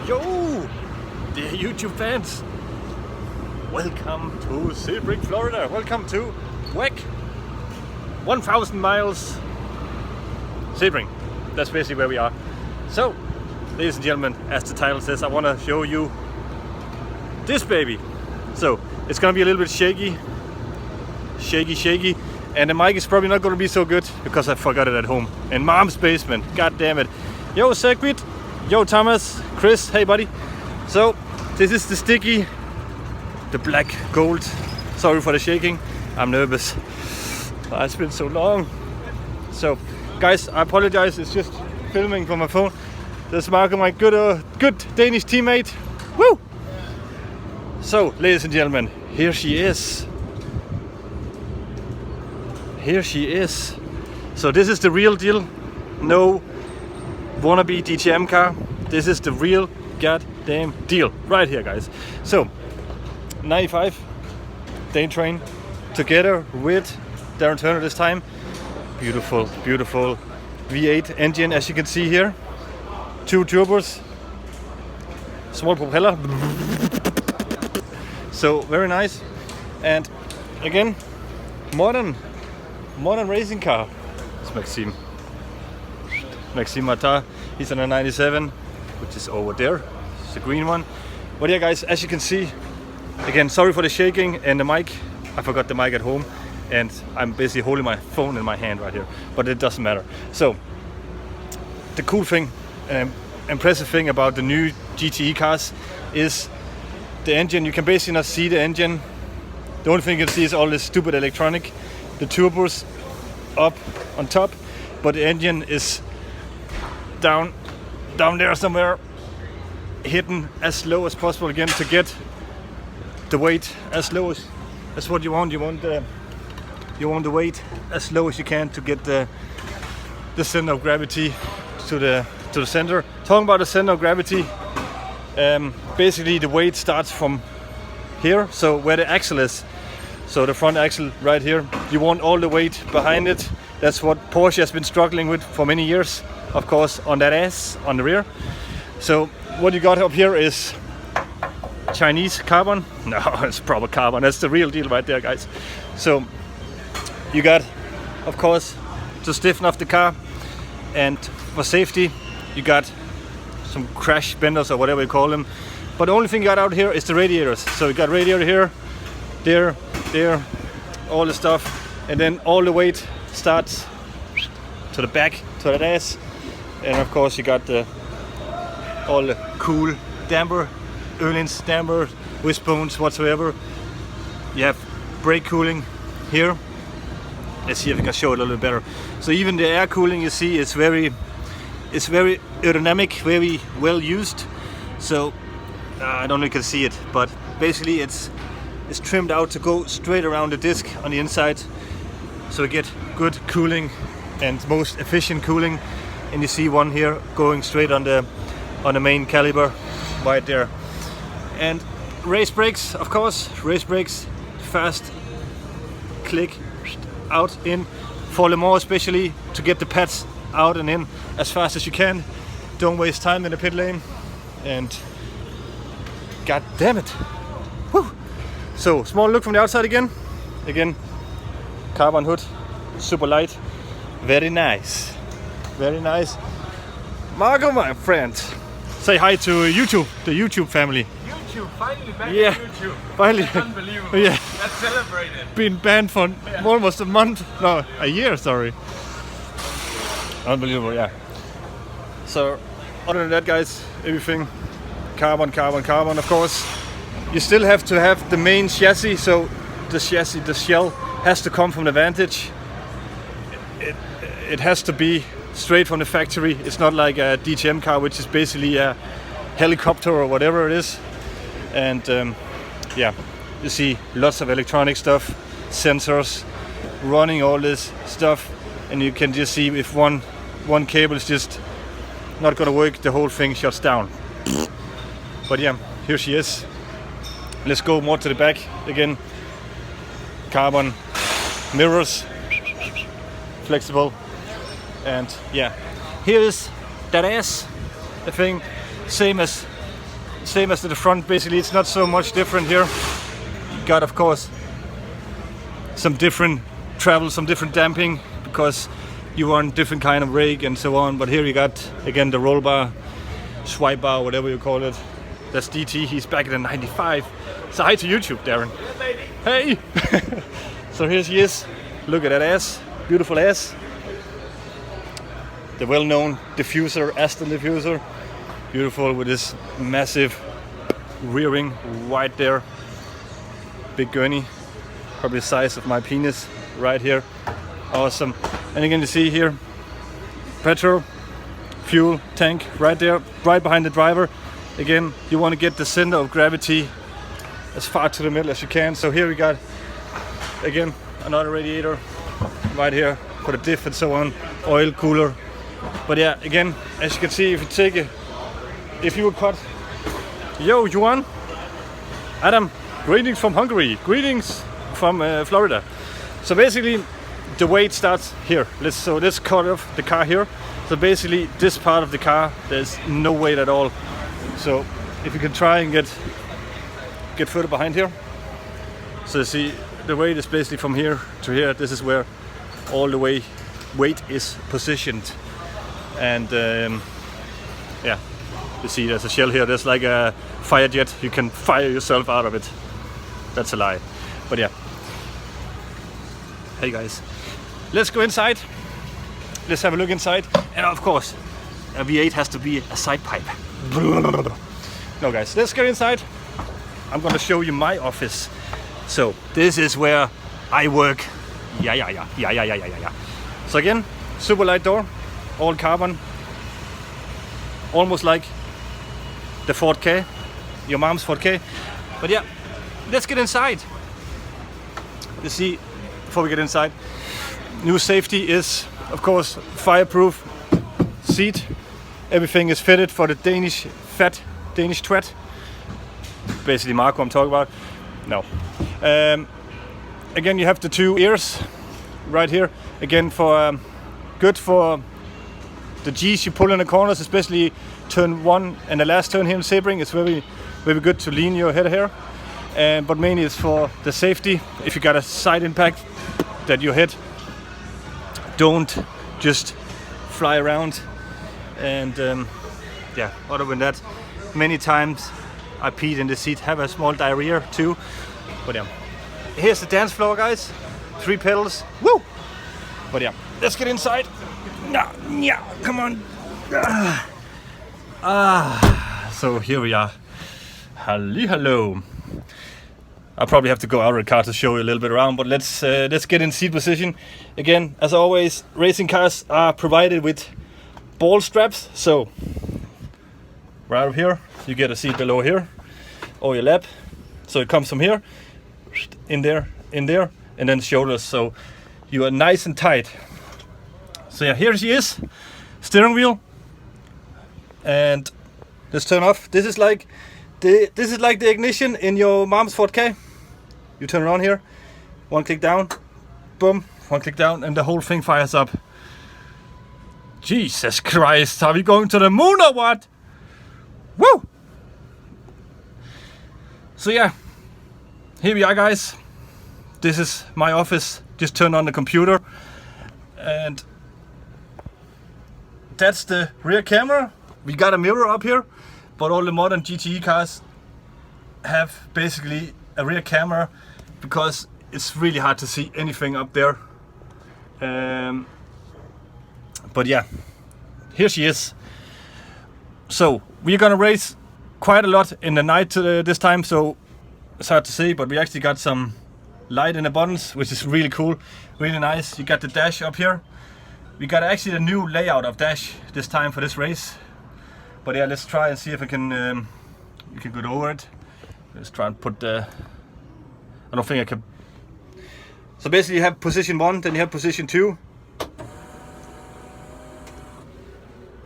Yo, dear YouTube fans, welcome to Sebring, Florida. Welcome to WEC 1000 miles Sebring. That's basically where we are. So, ladies and gentlemen, as the title says, I want to show you this baby. So, it's going to be a little bit shaky, and the mic is probably not going to be so good because I forgot it at home in mom's basement. God damn it. Yo, Segwit. Yo, Thomas, Chris, hey buddy. So, this is the sticky, the black gold. Sorry for the shaking, I'm nervous. It's been so long. So, guys, I apologize, it's just filming from my phone. That's Marco, my good Danish teammate. Woo! So, ladies and gentlemen, here she is. Here she is. So, this is the real deal. No wannabe DTM car. This is the real goddamn deal right here, guys. So 95 day train together with Darren Turner this time. Beautiful V8 engine, as you can see here. 2 turbos, small propeller. So very nice. And again, modern racing car. It's Maxime Martin, he's on a 97, which is over there. It's the green one. But yeah, guys, as you can see, again, sorry for the shaking and the mic. I forgot the mic at home, and I'm basically holding my phone in my hand right here. But it doesn't matter. So, the cool thing, impressive thing about the new GTE cars is the engine. You can basically not see the engine. The only thing you can see is all this stupid electronic. The turbos up on top, but the engine is down there somewhere, hidden as low as possible again to get the weight as low as what you want. You want the weight as low as you can to get the center of gravity to the center. Talking about the center of gravity, basically the weight starts from here, so where the axle is. So the front axle right here, you want all the weight behind it. That's what Porsche has been struggling with for many years, of course, on that ass, on the rear. So what you got up here is Chinese carbon. No, it's proper carbon. That's the real deal right there, guys. So you got, of course, to stiffen up the car, and for safety, you got some crash benders or whatever you call them. But the only thing you got out here is the radiators. So you got radiator here, there, all the stuff, and then all the weight starts to the back, to that ass. And of course you got all the cool damper, Öhlins damper, wishbones whatsoever. You have brake cooling here. Let's see if I can show it a little bit better. So even the air cooling, you see, is very aerodynamic, very well used. So I don't know if you can see it, but basically it's trimmed out to go straight around the disc on the inside, so we get good cooling and most efficient cooling. And you see one here going straight on the main caliber right there. And race brakes, of course, race brakes, fast click out in for Le Mans, especially to get the pads out and in as fast as you can. Don't waste time in the pit lane. And god damn it. Woo. So, small look from the outside again. Again, carbon hood, super light, very nice. Very nice. Marco, my friend, say hi to YouTube, the YouTube family. YouTube, finally back yeah, to YouTube. Finally. That's unbelievable. Yeah. Let's celebrate it. Been banned for almost a month, no, a year, sorry. Unbelievable, yeah. So, other than that, guys, everything carbon, of course. You still have to have the main chassis, so the shell has to come from the Vantage. It has to be straight from the factory. It's not like a DTM car, which is basically a helicopter or whatever it is. And yeah, you see lots of electronic stuff, sensors, running all this stuff, and you can just see if one cable is just not gonna work, the whole thing shuts down. But yeah, here she is. Let's go more to the back again. Carbon mirrors, flexible, and yeah, here is that ass. The thing, same as same as to the front. Basically, it's not so much different here. You got, of course, some different travel, some different damping, because you want different kind of rake and so on. But here you got, again, the roll bar, swipe bar, whatever you call it. That's DT, he's back in the 95. So hi to YouTube, Darren. Hey! So here she is. Look at that ass, beautiful ass. The well-known diffuser, Aston diffuser. Beautiful with this massive rear wing right there. Big gurney, probably the size of my penis right here. Awesome. And again, you see here, petrol, fuel tank right there, right behind the driver. Again, you want to get the center of gravity as far to the middle as you can. So here we got, again, another radiator right here for the diff and so on, oil cooler. But yeah, again, as you can see, if you take it, if you would cut, yo, Juan, Adam, greetings from Hungary, greetings from Florida. So basically, the weight starts here. Let's cut off the car here. So basically, this part of the car, there's no weight at all. So if you can try and get further behind here. So you see, the weight is basically from here to here. This is where all the weight is positioned. And yeah, you see there's a shell here. There's like a fire jet. You can fire yourself out of it. That's a lie. But yeah. Hey guys, let's go inside. Let's have a look inside. And of course, a V8 has to be a side pipe. No guys, let's get inside. I'm gonna show you my office. So this is where I work. Yeah. So again, super light door, all carbon, almost like the Ford K, your mom's Ford K. But yeah, let's get inside. You see, before we get inside, new safety is, of course, fireproof seat. Everything is fitted for the Danish tread. Basically Marco I'm talking about. No. Again, you have the two ears right here. Again, for good for the G's you pull in the corners, especially turn 1 and the last turn here in Sebring. It's very, very good to lean your head here. But mainly it's for the safety. If you got a side impact, that your head don't just fly around. And yeah, other than that, many times I peed in the seat, have a small diarrhea too. But yeah, here's the dance floor, guys. 3 pedals, woo! But yeah, let's get inside. Yeah, come on. So here we are. Hello. I'll probably have to go out of the car to show you a little bit around, but let's get in seat position. Again, as always, racing cars are provided with ball straps. So right up here, you get a seat below here, or your lap. So it comes from here, in there, and then shoulders. So you are nice and tight. So yeah, here she is, steering wheel, and let's turn off. This is like the ignition in your mom's Ford K. You turn around here, 1 click down, boom, 1 click down, and the whole thing fires up. Jesus Christ, are we going to the moon or what? Woo! So yeah, here we are, guys. This is my office. Just turn on the computer, and that's the rear camera. We got a mirror up here, but all the modern GTE cars have basically a rear camera because it's really hard to see anything up there. But yeah, here she is. So we're gonna race quite a lot in the night this time, so it's hard to see, but we actually got some light in the buttons, which is really cool, really nice. You got the dash up here. We got actually a new layout of dash this time for this race. But yeah, let's try and see if we can go over it. Let's try and put the, I don't think I can. So basically you have position 1, then you have position 2.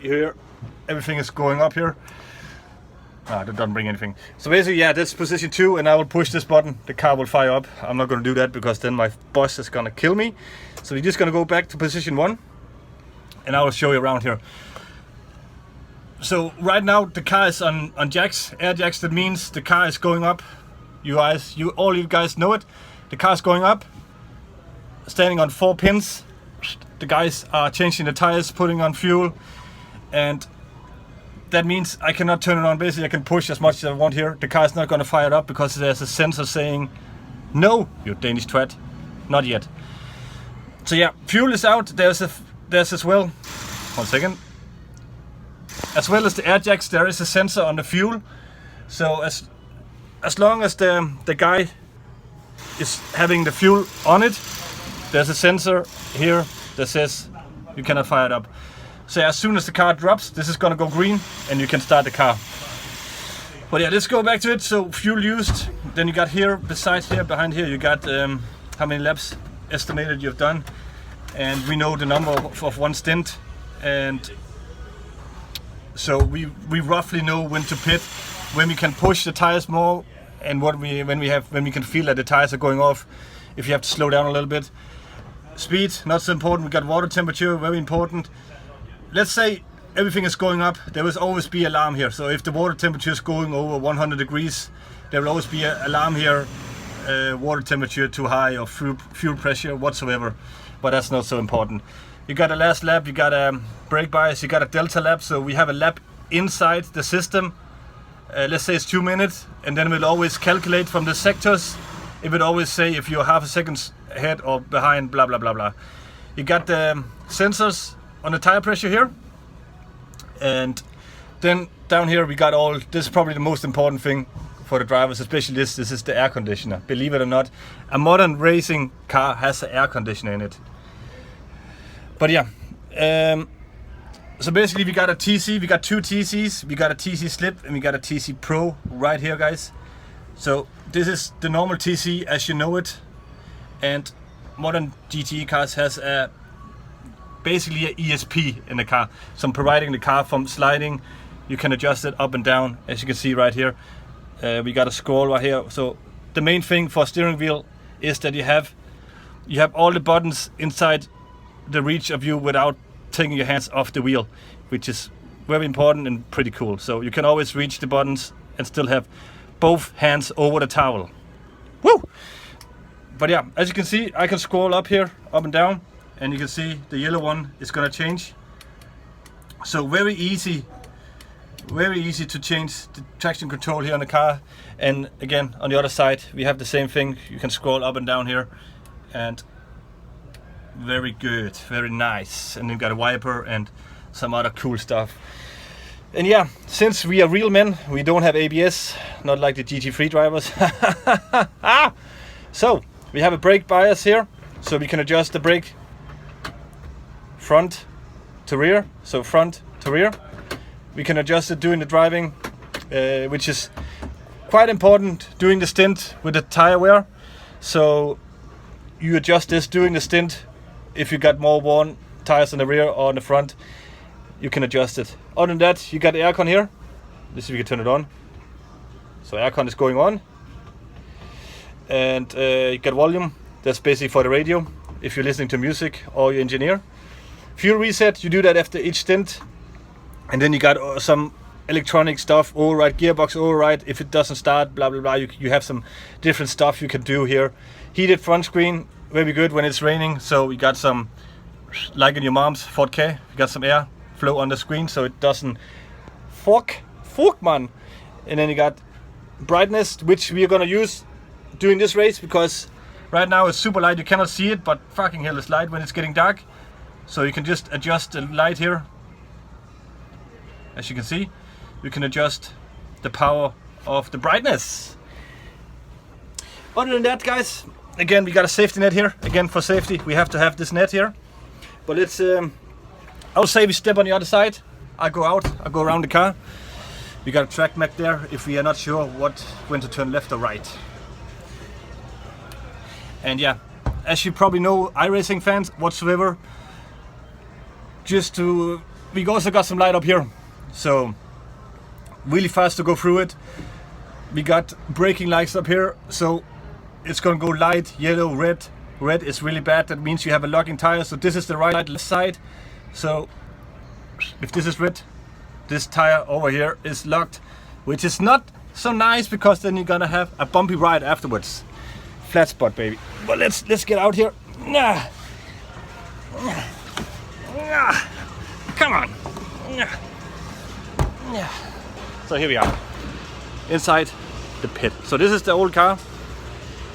Here, everything is going up here. That doesn't bring anything. So basically, yeah, that's position 2, and I will push this button, the car will fire up. I'm not gonna do that because then my boss is gonna kill me. So we're just gonna go back to position 1, and I will show you around here. So right now the car is on jacks, air jacks. That means the car is going up. All you guys know it. The car is going up, standing on 4 pins. The guys are changing the tires, putting on fuel, and that means I cannot turn it on. Basically, I can push as much as I want here. The car is not going to fire it up because there's a sensor saying, "No, you Danish twat, not yet." So yeah, fuel is out. There's as well. 1 second. As well as the air jacks, there is a sensor on the fuel. So as long as the guy is having the fuel on it, there's a sensor here that says you cannot fire it up. So as soon as the car drops, this is gonna go green and you can start the car. But yeah, let's go back to it. So fuel used. Then you got here, besides here, behind here, you got how many laps estimated you've done. And we know the number of one stint. And so we roughly know when to pit, when we can push the tires more, and when we can feel that the tires are going off, if you have to slow down a little bit. Speed, not so important. We got water temperature, very important. Let's say everything is going up, there will always be alarm here. So if the water temperature is going over 100 degrees, there will always be an alarm here, water temperature too high or fuel pressure whatsoever. But that's not so important. You got a last lap, you got a brake bias, you got a delta lap. So we have a lap inside the system. Let's say it's 2 minutes, and then we'll always calculate from the sectors. It would always say if you're half a second ahead or behind, blah blah blah blah. You got the sensors on the tire pressure here, and then down here we got all. This is probably the most important thing for the drivers, especially this. This is the air conditioner. Believe it or not, a modern racing car has an air conditioner in it. But yeah. So basically we got a TC, we got 2 TCs, we got a TC Slip and we got a TC Pro right here, guys. So this is the normal TC as you know it, and modern GTE cars has basically an ESP in the car. So I'm providing the car from sliding, you can adjust it up and down, as you can see right here. We got a scroll right here. So the main thing for steering wheel is that you have all the buttons inside the reach of you without taking your hands off the wheel, which is very important and pretty cool. So you can always reach the buttons and still have both hands over the towel. Woo! But yeah, as you can see, I can scroll up here, up and down, and you can see the yellow one is gonna change. So very easy to change the traction control here on the car. And again, on the other side, we have the same thing. You can scroll up and down here, and very good, very nice. And then got a wiper and some other cool stuff. And yeah, since we are real men, we don't have ABS, not like the GT3 drivers. So we have a brake bias here, so we can adjust the brake front to rear, so front to rear. We can adjust it during the driving, which is quite important during the stint with the tire wear. So you adjust this during the stint. If you got more worn tires on the rear or on the front, you can adjust it. Other than that, you got the aircon here. Let's see if we can turn it on. So aircon is going on. And you got volume. That's basically for the radio, if you're listening to music or you engineer. Fuel reset, you do that after each stint. And then you got some electronic stuff, override, gearbox override, if it doesn't start, blah blah blah. You have some different stuff you can do here. Heated front screen, very good when it's raining. So we got some, like in your mom's Ford K, you got some air flow on the screen so it doesn't fuck man. And then you got brightness, which we are gonna use during this race, because right now it's super light, you cannot see it, but fucking hell it's light when it's getting dark. So you can just adjust the light here. As you can see, you can adjust the power of the brightness. Other than that, guys, again, we got a safety net here. Again, for safety, we have to have this net here. But let's, I'll say we step on the other side. I go out, I go around the car. We got a track map there if we are not sure when to turn left or right. And yeah, as you probably know, iRacing fans whatsoever, we also got some light up here. So really fast to go through it. We got braking lights up here, so it's gonna go light, yellow, red. Red is really bad, that means you have a locking tire. So this is the right light, left side. So if this is red, this tire over here is locked, which is not so nice because then you're gonna have a bumpy ride afterwards. Flat spot, baby. But let's get out here. Come on. So here we are, inside the pit. So this is the old car,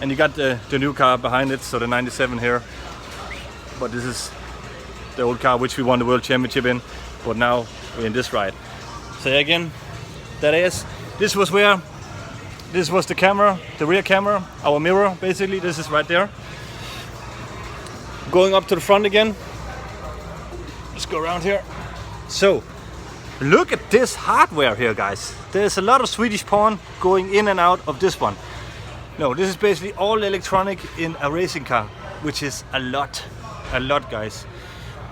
and you got the new car behind it, so the 97 here. But this is the old car which we won the World Championship in, but now we're in this ride. So again, this was the camera, the rear camera, our mirror basically. This is right there. Going up to the front again. Let's go around here. So look at this hardware here, guys. There's a lot of Swedish porn going in and out of this one. No, this is basically all electronic in a racing car, which is a lot, guys.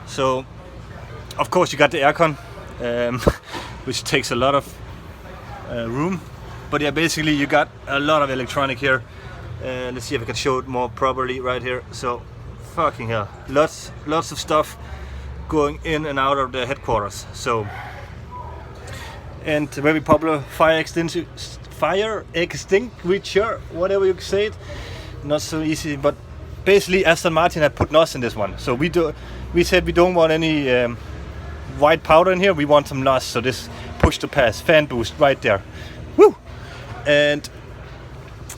So of course you got the aircon, which takes a lot of room. But yeah, basically you got a lot of electronic here. Let's see if I can show it more properly right here. So fucking hell, lots of stuff going in and out of the headquarters. So, and very popular fire extinguisher, whatever you say it. Not so easy, but basically Aston Martin had put NOS in this one. So we said we don't want any white powder in here. We want some NOS. So this push to pass, fan boost right there. Woo! And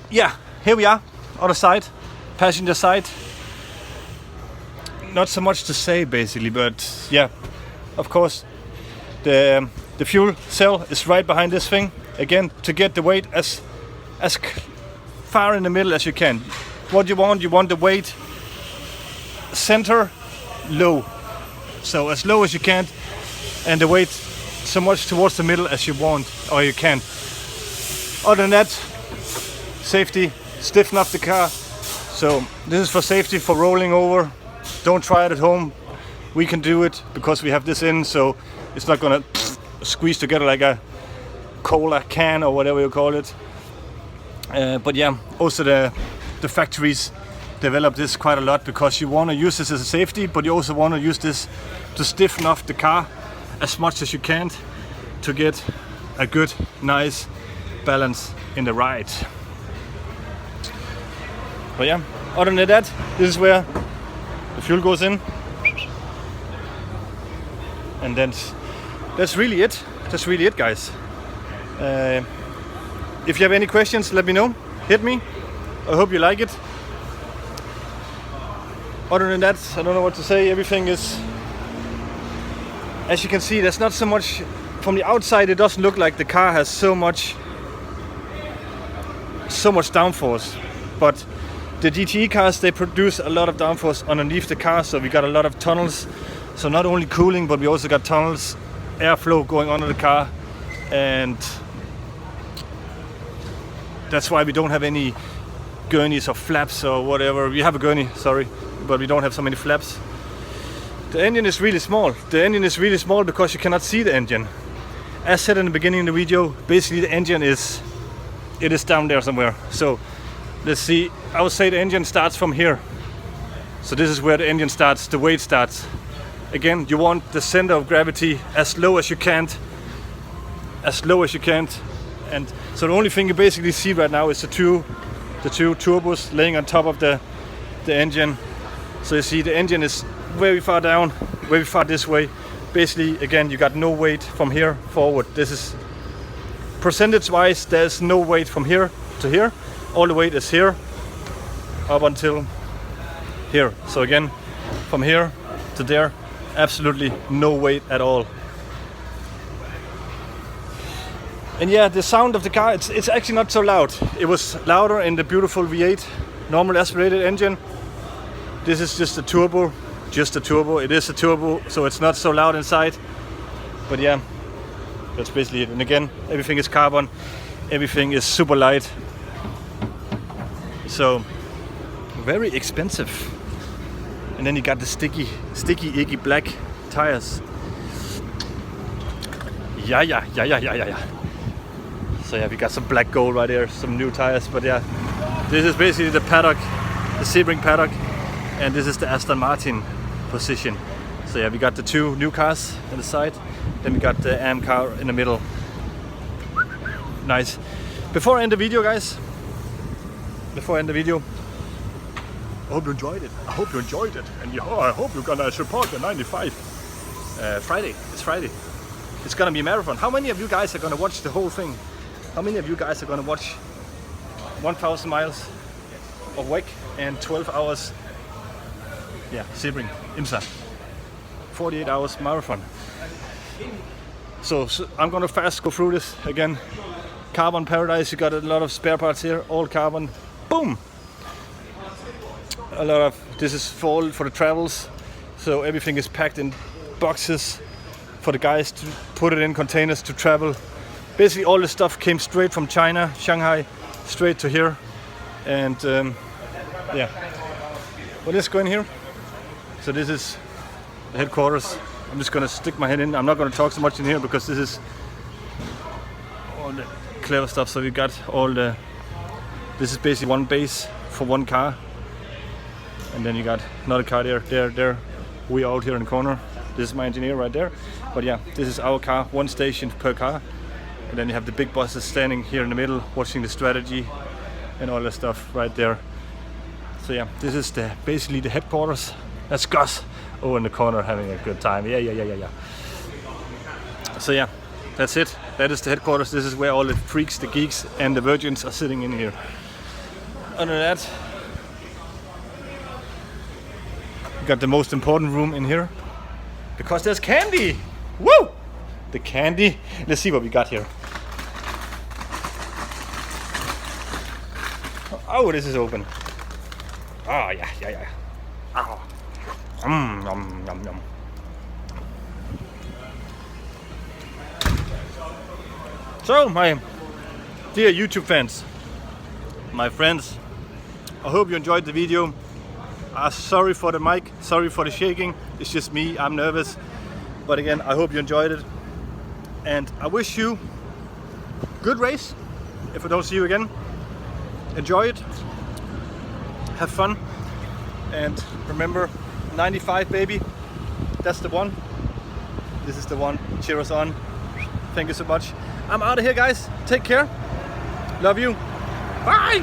yeah, here we are, other side, passenger side. Not so much to say basically, but yeah, of course the fuel cell is right behind this thing. Again, to get the weight as far in the middle as you can. What you want the weight center low, so as low as you can, and the weight so much towards the middle as you want or you can. Other than that, safety, stiffen up the car. So this is for safety, for rolling over. Don't try it at home. We can do it because we have this in, so it's not gonna squeeze together like a cola can or whatever you call it. But yeah, also the factories develop this quite a lot because you want to use this as a safety, but you also want to use this to stiffen off the car as much as you can to get a good, nice balance in the ride. But yeah, other than that, this is where the fuel goes in, and then that's really it. That's really it, guys. If you have any questions, let me know. Hit me. I hope you like it. Other than that, I don't know what to say. Everything is, as you can see, there's not so much from the outside. It doesn't look like the car has so much downforce, but the GTE cars, they produce a lot of downforce underneath the car, so we got a lot of tunnels. So not only cooling, but we also got tunnels, airflow going under the car, and that's why we don't have any gurneys or flaps or whatever. We have a gurney, sorry, but we don't have so many flaps. The engine is really small. The engine is really small because you cannot see the engine. As said in the beginning of the video, basically the engine is down there somewhere. So let's see, I would say the engine starts from here. So this is where the engine starts, the weight starts. Again, you want the center of gravity as low as you can. And so the only thing you basically see right now is the two turbos laying on top of the engine. So you see the engine is very far down, very far this way. Basically, again, you got no weight from here forward. This is percentage-wise, there's no weight from here to here. All the weight is here up until here. So again, from here to there, absolutely no weight at all. And yeah, the sound of the car, it's actually not so loud. It was louder in the beautiful V8 normal aspirated engine. This is just a turbo. It is a turbo, so it's not so loud inside. But yeah, that's basically it. And again, everything is carbon, everything is super light. So very expensive. And then you got the sticky, icky black tires. Yeah. So yeah, we got some black gold right there, some new tires. But yeah, this is basically the Paddock, the Sebring Paddock, and this is the Aston Martin position. So yeah, we got the two new cars on the side, then we got the AM car in the middle. Nice. Before I end the video, guys, I hope you enjoyed it. I hope you enjoyed it, and I hope you're gonna support the 95. Friday. It's Friday. It's gonna be a marathon. How many of you guys are gonna watch the whole thing? How many of you guys are gonna watch 1,000 miles of WEC and 12 hours? Yeah, Sebring, IMSA. 48 hours marathon. So I'm gonna fast go through this again. Carbon paradise. You got a lot of spare parts here. All carbon. Boom. A lot of this is for the travels. So everything is packed in boxes for the guys to put it in containers to travel. Basically all the stuff came straight from China, Shanghai, straight to here. And yeah, well, let's go in here. So this is the headquarters. I'm just gonna stick my head in. I'm not gonna talk so much in here because this is all the clever stuff. So we got all the, this is basically one base for one car. And then you got another car there. We out here in the corner. This is my engineer right there. But yeah, this is our car, one station per car. And then you have the big bosses standing here in the middle, watching the strategy and all that stuff right there. So yeah, this is basically the headquarters. That's Gus over in the corner having a good time. Yeah. So yeah, that's it. That is the headquarters. This is where all the freaks, the geeks, and the virgins are sitting in here. Other than that, we got the most important room in here because there's candy. Woo! The candy. Let's see what we got here. Oh, this is open. Oh, yeah. Oh. Yum. So, my dear YouTube fans, my friends, I hope you enjoyed the video. Sorry for the mic, sorry for the shaking. It's just me, I'm nervous. But again, I hope you enjoyed it. And I wish you good race. If I don't see you again, enjoy it. Have fun. And remember, 95 baby, that's the one. This is the one. Cheer us on. Thank you so much. I'm out of here, guys. Take care. Love you. Bye.